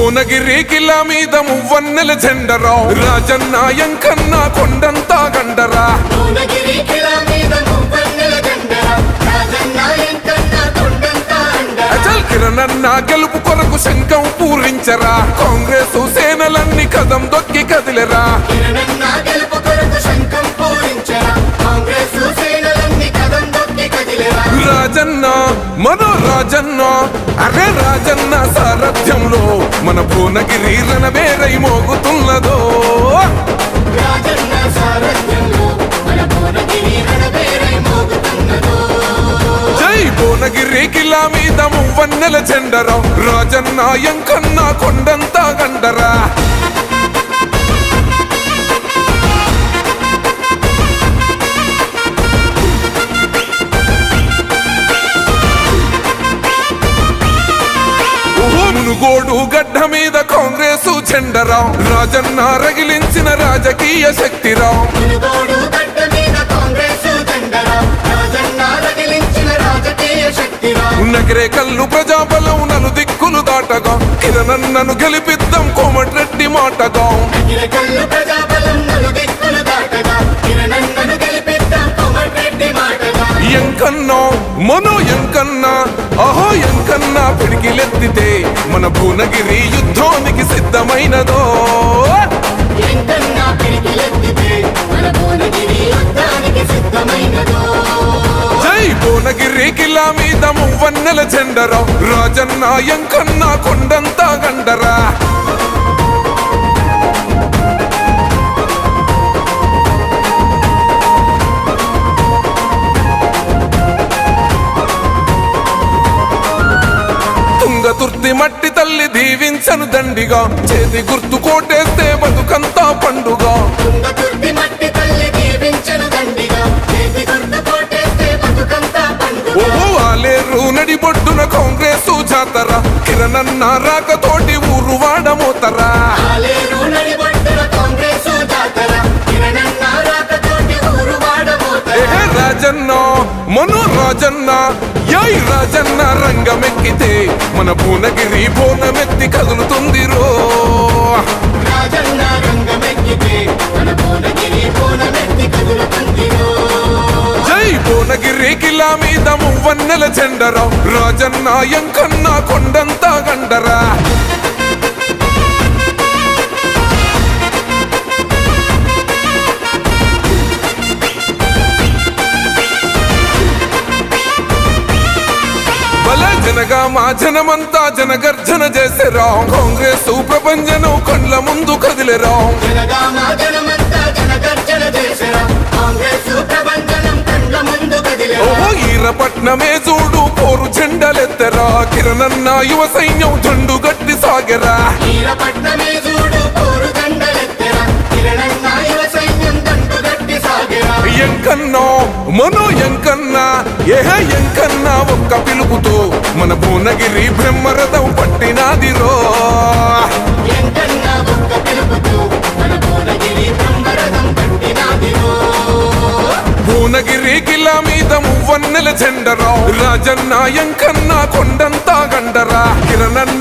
భువనగిరి కిలా మీద మువ్వన్నెల జెండరా రాజన్న ఎంకన్న కొండంతా గండరా అచల్ కిరణన్న గెలుపు కొరకు శంఖం పూరించరా కాంగ్రెస్ సేనలన్నీ కదం దొక్కి కదిలెరా రాజన్న మనో రాజన్న అరే రాజన్న సారథ్యంలో మన భువనగిరి రణబేరై మోగుతున్నదో జై భువనగిరి కిలా మీద మువ్వన్నెల జెండరా రాజన్న ఎంకన్న కొండంతా గండరా మునుగోడు గడ్డ మీద కాంగ్రెస్ జెండరా రాజన్న రగిలించిన రాజకీయ శక్తిరా నగరే కల్లు ప్రజాబలం నలు దిక్కులు దాటగా కిరణన్నను గెలిపిద్దాం కోమటిరెడ్డి మాటగా ఎంకన్నా మనో ఎంకన్నా అహో ఎంకన్నా పిడికిలెత్తితే మన భువనగిరి యుద్ధానికి సిద్ధమైనదో జై భువనగిరి కిలా మీద మువ్వన్నెల జెండరా రాజన్న ఎంకన్నా కొండంతా గండరా తుర్తి మట్టి తల్లి దీవించను దండిగా చేతి గుర్తు కోటేస్తే బతుకంతా పండుగ ఓహో ఆలేరు నడిబొడ్డున కాంగ్రెస్ జాతర కిరణన్న రాకతోటి ఊరు వాడమోతరా రాజన్న మనో రాజన్న యై రాజన్న రంగమెక్కితే మన భువనగిరి బోనమెత్తి కదులుతుంది రో జై భువనగిరి కిలా మీద మువ్వన్నెల జెండరా రాజన్న ఎంకన్న కొండంతా గండరా జనగా మా జనమంతా జనగర్జన చేసేరా కాంగ్రెస్ ప్రపంచం కండ్ల ముందు కదిలేరా ఓహో ఈరపట్నమే చూడు పోరు జెండలెత్తరా కిరణన్న యువ సైన్యం జండు గట్టి సాగరా ఎంకన్నా మనో ఎంకన్నా ఏహ ఎంకన్నా ఒక్క పిలుపుతో మన భువనగిరి బ్రహ్మరథం పట్టినాదిరో భువనగిరి కిలా మీద మువ్వన్నెల జెండరా రాజన్న ఎంకన్నా కొండంతా గండరా కిరణన్న